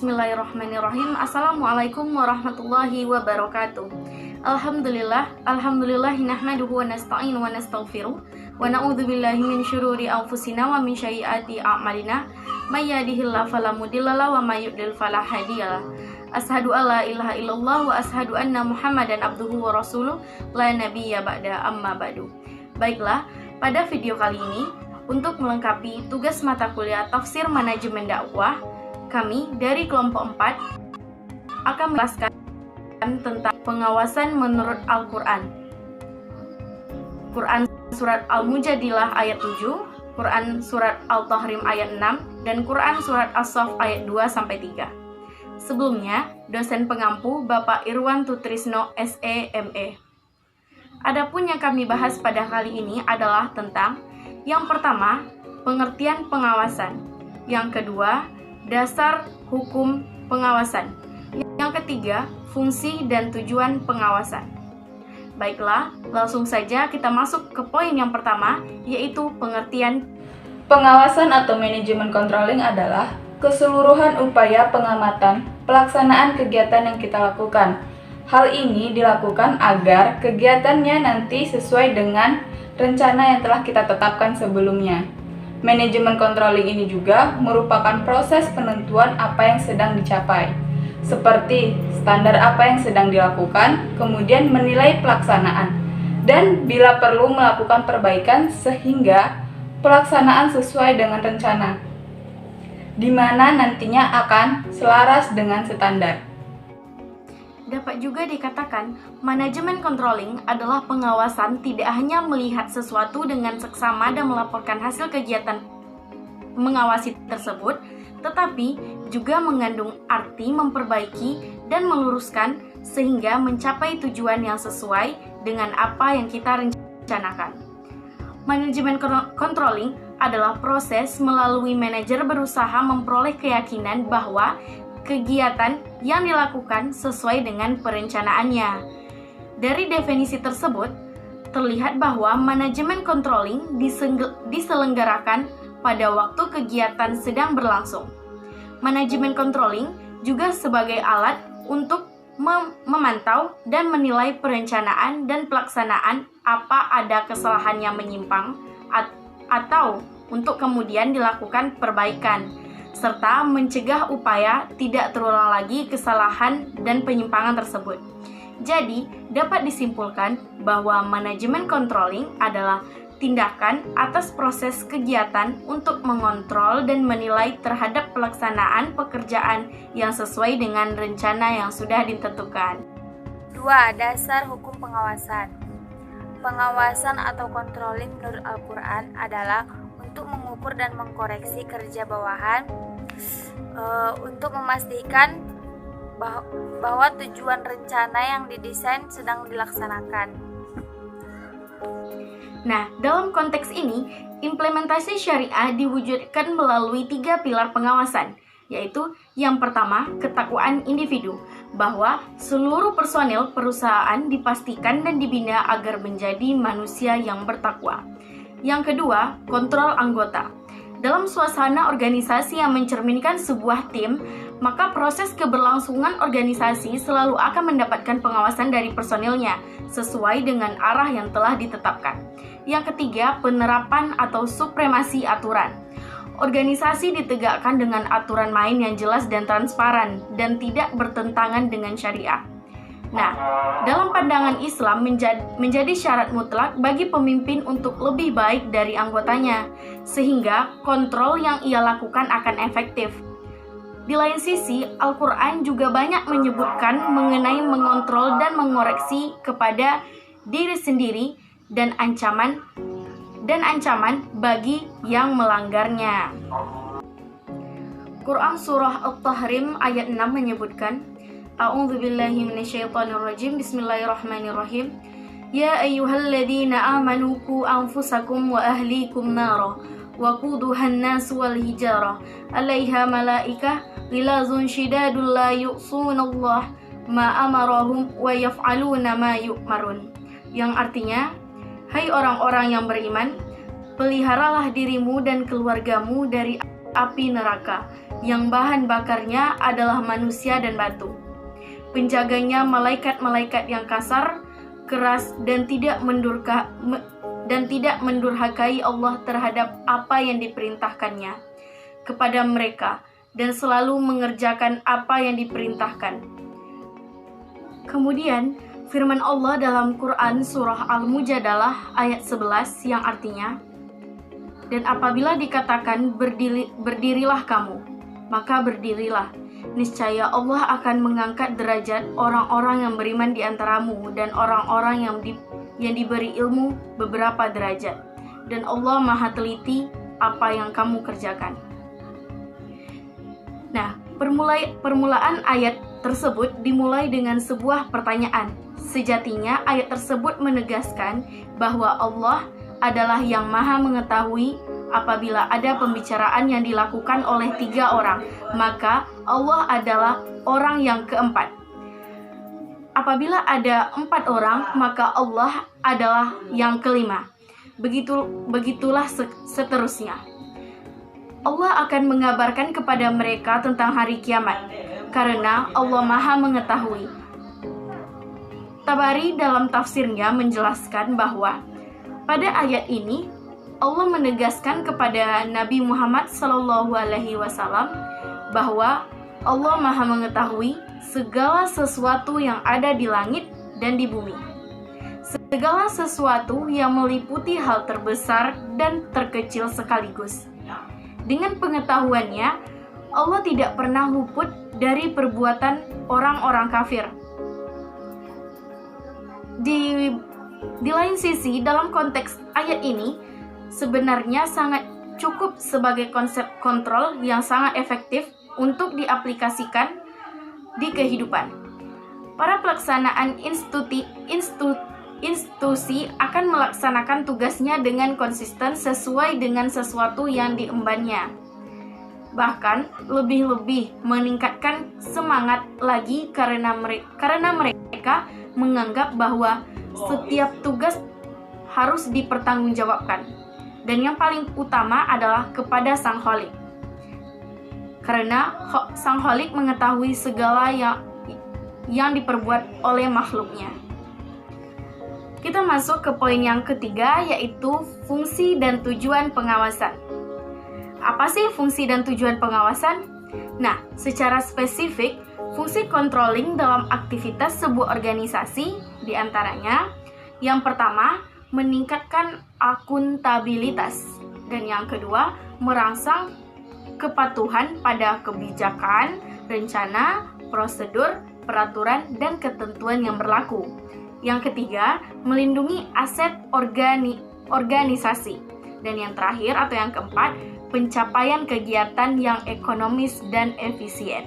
Bismillahirrahmanirrahim. Assalamualaikum warahmatullahi wabarakatuh. Alhamdulillahi nahmaduhu wa nasta'inu wa nastaghfiruh wa na'udzubillahi min syururi anfusina wa min sayyiati a'malina may yahdihillahu fala mudhillalah wa may yudlil fala hadiyalah. Asyhadu alla ilaha illallah wa asyhadu anna Muhammadan abduhu wa rasuluh la nabiyya ba'da amma ba'du. Baiklah, pada video kali ini untuk melengkapi tugas mata kuliah Tafsir Manajemen Dakwah, kami dari kelompok 4 akan menjelaskan tentang pengawasan menurut Al-Quran. Quran Surat Al-Mujadilah ayat 7, Quran Surat Al-Tahrim ayat 6, dan Quran Surat As-Saff ayat 2-3. Sebelumnya, dosen pengampu Bapak Irwan Tutrisno SEME. Adapun yang kami bahas pada kali ini adalah tentang yang pertama, pengertian pengawasan. Yang kedua, dasar hukum pengawasan. Yang ketiga, fungsi dan tujuan pengawasan. Baiklah, langsung saja kita masuk ke poin yang pertama, yaitu pengertian. Pengawasan atau manajemen controlling adalah keseluruhan upaya pengamatan pelaksanaan kegiatan yang kita lakukan. Hal ini dilakukan agar kegiatannya nanti sesuai dengan rencana yang telah kita tetapkan sebelumnya. Manajemen controlling ini juga merupakan proses penentuan apa yang sedang dicapai, seperti standar apa yang sedang dilakukan, kemudian menilai pelaksanaan, dan bila perlu melakukan perbaikan sehingga pelaksanaan sesuai dengan rencana, di mana nantinya akan selaras dengan standar. Dapat juga dikatakan, manajemen controlling adalah pengawasan tidak hanya melihat sesuatu dengan seksama dan melaporkan hasil kegiatan mengawasi tersebut, tetapi juga mengandung arti memperbaiki dan meluruskan sehingga mencapai tujuan yang sesuai dengan apa yang kita rencanakan. Manajemen controlling adalah proses melalui manajer berusaha memperoleh keyakinan bahwa kegiatan yang dilakukan sesuai dengan perencanaannya. Dari definisi tersebut, terlihat bahwa manajemen controlling diselenggarakan pada waktu kegiatan sedang berlangsung. Manajemen controlling juga sebagai alat untuk memantau dan menilai perencanaan dan pelaksanaan apa ada kesalahan yang menyimpang atau untuk kemudian dilakukan perbaikan, serta mencegah upaya tidak terulang lagi kesalahan dan penyimpangan tersebut. Jadi, dapat disimpulkan bahwa manajemen controlling adalah tindakan atas proses kegiatan untuk mengontrol dan menilai terhadap pelaksanaan pekerjaan yang sesuai dengan rencana yang sudah ditentukan. 2. Dasar hukum pengawasan. Pengawasan atau controlling menurut Al-Quran adalah untuk mengukur dan mengkoreksi kerja bawahan, untuk memastikan bahwa tujuan rencana yang didesain sedang dilaksanakan. Nah, dalam konteks ini, implementasi syariah diwujudkan melalui 3 pilar pengawasan, yaitu yang pertama, ketakwaan individu, bahwa seluruh personil perusahaan dipastikan dan dibina agar menjadi manusia yang bertakwa. Yang kedua, kontrol anggota. Dalam suasana organisasi yang mencerminkan sebuah tim, maka proses keberlangsungan organisasi selalu akan mendapatkan pengawasan dari personilnya sesuai dengan arah yang telah ditetapkan. Yang ketiga, penerapan atau supremasi aturan. Organisasi ditegakkan dengan aturan main yang jelas dan transparan dan tidak bertentangan dengan syariah. Nah, dalam pandangan Islam menjadi syarat mutlak bagi pemimpin untuk lebih baik dari anggotanya, sehingga kontrol yang ia lakukan akan efektif. Di lain sisi, Al-Quran juga banyak menyebutkan mengenai mengontrol dan mengoreksi kepada diri sendiri dan ancaman bagi yang melanggarnya. Quran Surah Al-Tahrim ayat 6 menyebutkan, A'udzubillahi minasyaitonirrajim. Bismillahirrahmanirrahim. Ya ayyuhalladzina amanu qu anfusakum wa ahlikum nara wa quduhan nas wal hijarah 'alaiha malaikah ghilazun syidadul la yu'sunallah ma amarahum wa yaf'aluna ma yu'marun. Yang artinya, hai orang-orang yang beriman, peliharalah dirimu dan keluargamu dari api neraka yang bahan bakarnya adalah manusia dan batu. Penjaganya malaikat-malaikat yang kasar, keras, dan tidak mendurhakai Allah terhadap apa yang diperintahkannya kepada mereka, dan selalu mengerjakan apa yang diperintahkan. Kemudian, firman Allah dalam Quran surah Al-Mujadalah ayat 11 yang artinya, "Dan apabila dikatakan berdirilah kamu, maka berdirilah. Niscaya Allah akan mengangkat derajat orang-orang yang beriman di antaramu dan orang-orang yang diberi ilmu beberapa derajat. Dan Allah Maha teliti apa yang kamu kerjakan." Nah, permulaan ayat tersebut dimulai dengan sebuah pertanyaan. Sejatinya ayat tersebut menegaskan bahwa Allah adalah yang Maha mengetahui. Apabila ada pembicaraan yang dilakukan oleh 3 orang, maka Allah adalah orang yang keempat. Apabila ada 4 orang, maka Allah adalah yang kelima. Begitulah seterusnya. Allah akan mengabarkan kepada mereka tentang hari kiamat, karena Allah Maha mengetahui. Tabari dalam tafsirnya menjelaskan bahwa pada ayat ini Allah menegaskan kepada Nabi Muhammad SAW bahwa Allah Maha mengetahui segala sesuatu yang ada di langit dan di bumi. Segala sesuatu yang meliputi hal terbesar dan terkecil sekaligus. Dengan pengetahuannya, Allah tidak pernah luput dari perbuatan orang-orang kafir. Di lain sisi, dalam konteks ayat ini, sebenarnya sangat cukup sebagai konsep kontrol yang sangat efektif untuk diaplikasikan di kehidupan. Para pelaksanaan institusi akan melaksanakan tugasnya dengan konsisten sesuai dengan sesuatu yang diembannya. Bahkan lebih-lebih meningkatkan semangat lagi karena mereka menganggap bahwa setiap tugas harus dipertanggungjawabkan. Dan yang paling utama adalah kepada Sang Khalik. Karena Sang Khalik mengetahui segala yang diperbuat oleh makhluknya. Kita masuk ke poin yang ketiga, yaitu fungsi dan tujuan pengawasan. Apa sih fungsi dan tujuan pengawasan? Nah, secara spesifik, fungsi controlling dalam aktivitas sebuah organisasi diantaranya, yang pertama, meningkatkan akuntabilitas, dan yang kedua, merangsang kepatuhan pada kebijakan, rencana, prosedur, peraturan, dan ketentuan yang berlaku. Yang ketiga, melindungi aset organisasi. Dan yang terakhir atau yang keempat, pencapaian kegiatan yang ekonomis dan efisien.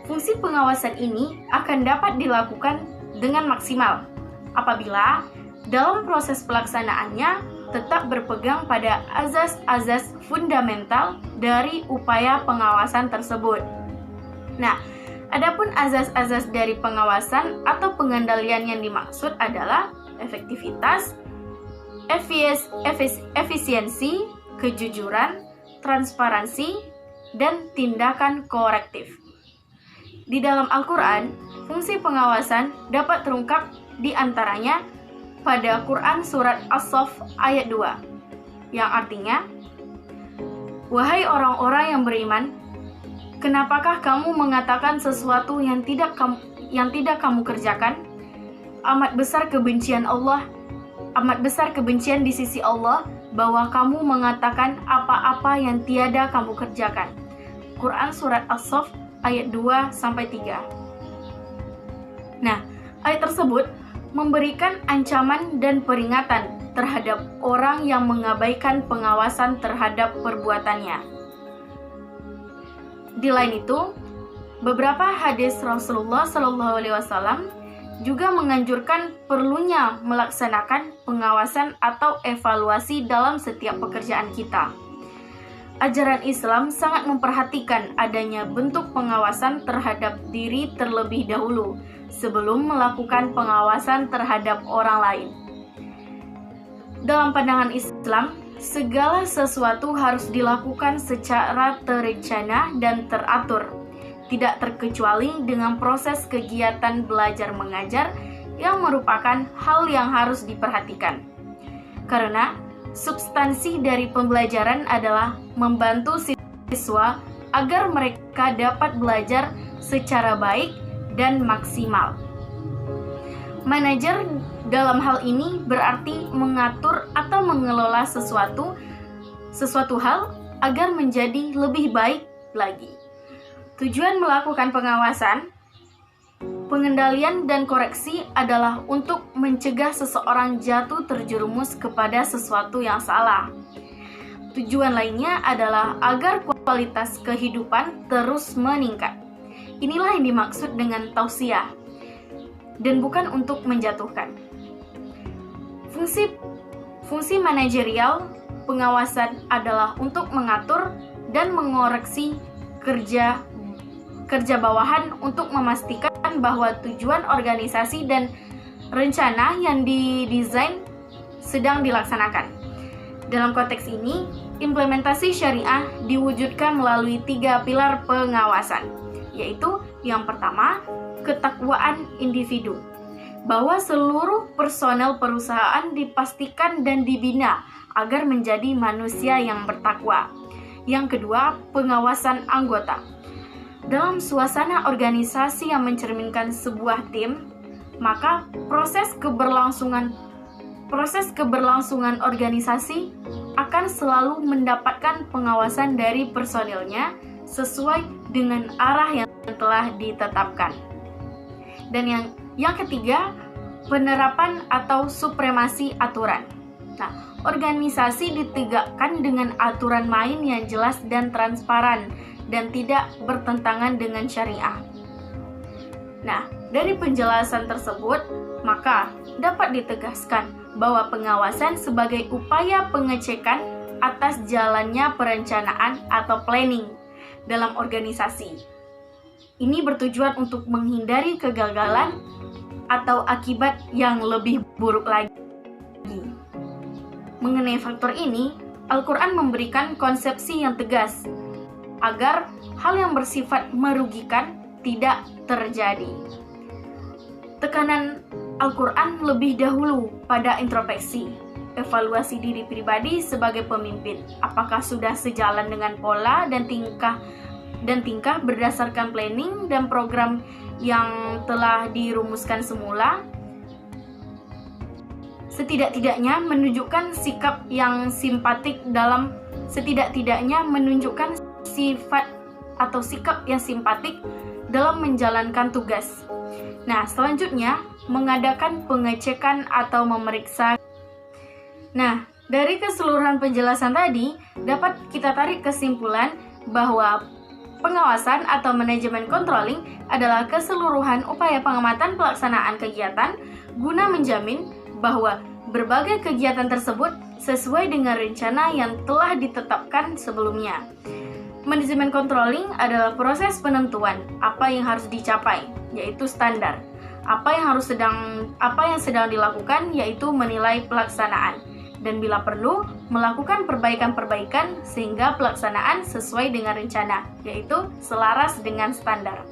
Fungsi pengawasan ini akan dapat dilakukan dengan maksimal apabila dalam proses pelaksanaannya tetap berpegang pada azas-azas fundamental dari upaya pengawasan tersebut. Nah, adapun azas-azas dari pengawasan atau pengendalian yang dimaksud adalah efektivitas, efisiensi, kejujuran, transparansi, dan tindakan korektif. Di dalam Al-Quran, fungsi pengawasan dapat terungkap di antaranya pada Quran Surat As-Saff ayat 2, yang artinya, "Wahai orang-orang yang beriman, kenapakah kamu mengatakan sesuatu yang tidak kamu kerjakan? Amat besar kebencian di sisi Allah bahwa kamu mengatakan apa-apa yang tiada kamu kerjakan." Quran Surat As-Saff ayat 2-3. Nah, ayat tersebut memberikan ancaman dan peringatan terhadap orang yang mengabaikan pengawasan terhadap perbuatannya. Di lain itu, beberapa hadis Rasulullah SAW juga menganjurkan perlunya melaksanakan pengawasan atau evaluasi dalam setiap pekerjaan kita. Ajaran Islam sangat memperhatikan adanya bentuk pengawasan terhadap diri terlebih dahulu sebelum melakukan pengawasan terhadap orang lain. Dalam pandangan Islam, Segala sesuatu harus dilakukan secara terencana dan teratur, tidak terkecuali dengan proses kegiatan belajar mengajar yang merupakan hal yang harus diperhatikan. Karena substansi dari pembelajaran adalah membantu siswa agar mereka dapat belajar secara baik dan maksimal. Manajer dalam hal ini berarti mengatur atau mengelola sesuatu hal agar menjadi lebih baik lagi. Tujuan melakukan pengawasan, pengendalian dan koreksi adalah untuk mencegah seseorang jatuh terjerumus kepada sesuatu yang salah. Tujuan lainnya adalah agar kualitas kehidupan terus meningkat. Inilah yang dimaksud dengan tausiah, dan bukan untuk menjatuhkan. Fungsi manajerial pengawasan adalah untuk mengatur dan mengoreksi kerja bawahan untuk memastikan bahwa tujuan organisasi dan rencana yang didesain sedang dilaksanakan. Dalam konteks ini, implementasi syariah diwujudkan melalui 3 pilar pengawasan, yaitu yang pertama, ketakwaan individu, bahwa seluruh personel perusahaan dipastikan dan dibina agar menjadi manusia yang bertakwa. Yang kedua, pengawasan anggota. Dalam suasana organisasi yang mencerminkan sebuah tim, maka proses keberlangsungan organisasi akan selalu mendapatkan pengawasan dari personilnya sesuai dengan arah yang telah ditetapkan. Dan yang ketiga, penerapan atau supremasi aturan. Nah, organisasi ditegakkan dengan aturan main yang jelas dan transparan dan tidak bertentangan dengan syariah. Nah, dari penjelasan tersebut, maka dapat ditegaskan bahwa pengawasan sebagai upaya pengecekan atas jalannya perencanaan atau planning dalam organisasi. Ini bertujuan untuk menghindari kegagalan atau akibat yang lebih buruk lagi. Mengenai faktor ini, Al-Quran memberikan konsepsi yang tegas agar hal yang bersifat merugikan tidak terjadi. Tekanan Al-Quran lebih dahulu pada introspeksi, evaluasi diri pribadi sebagai pemimpin, apakah sudah sejalan dengan pola dan tingkah berdasarkan planning dan program yang telah dirumuskan semula. Setidaknya menunjukkan sikap yang simpatik dalam menjalankan tugas. Nah, selanjutnya mengadakan pengecekan atau memeriksa. Nah, dari keseluruhan penjelasan tadi dapat kita tarik kesimpulan bahwa pengawasan atau manajemen controlling adalah keseluruhan upaya pengamatan pelaksanaan kegiatan guna menjamin bahwa berbagai kegiatan tersebut sesuai dengan rencana yang telah ditetapkan sebelumnya. Manajemen controlling adalah proses penentuan apa yang harus dicapai, yaitu standar. Apa yang sedang dilakukan, yaitu menilai pelaksanaan. Dan bila perlu, melakukan perbaikan-perbaikan sehingga pelaksanaan sesuai dengan rencana, yaitu selaras dengan standar.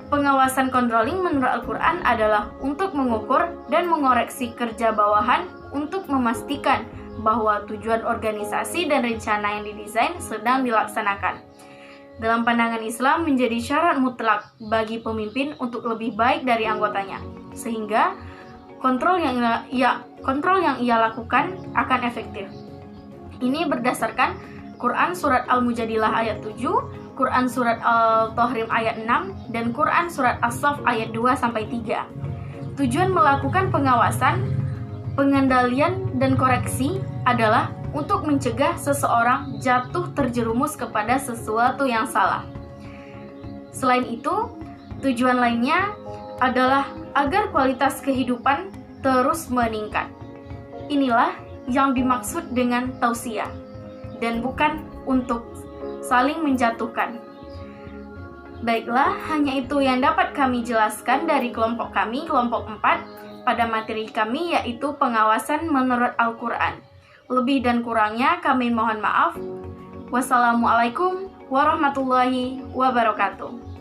Pengawasan controlling menurut Al-Quran adalah untuk mengukur dan mengoreksi kerja bawahan untuk memastikan bahwa tujuan organisasi dan rencana yang didesain sedang dilaksanakan. Dalam pandangan Islam menjadi syarat mutlak bagi pemimpin untuk lebih baik dari anggotanya, sehingga kontrol yang ia lakukan akan efektif. Ini berdasarkan Quran Surat Al-Mujadilah ayat 7, Quran Surat Al-Tahrim ayat 6, dan Quran Surat As-Saff ayat 2-3. Tujuan melakukan pengawasan, pengendalian, dan koreksi adalah untuk mencegah seseorang jatuh terjerumus kepada sesuatu yang salah. Selain itu, tujuan lainnya adalah agar kualitas kehidupan terus meningkat. Inilah yang dimaksud dengan tausiah, dan bukan untuk saling menjatuhkan. Baiklah, hanya itu yang dapat kami jelaskan dari kelompok kami, kelompok 4, pada materi kami yaitu pengawasan menurut Al-Quran. Lebih dan kurangnya kami mohon maaf. Wassalamualaikum warahmatullahi wabarakatuh.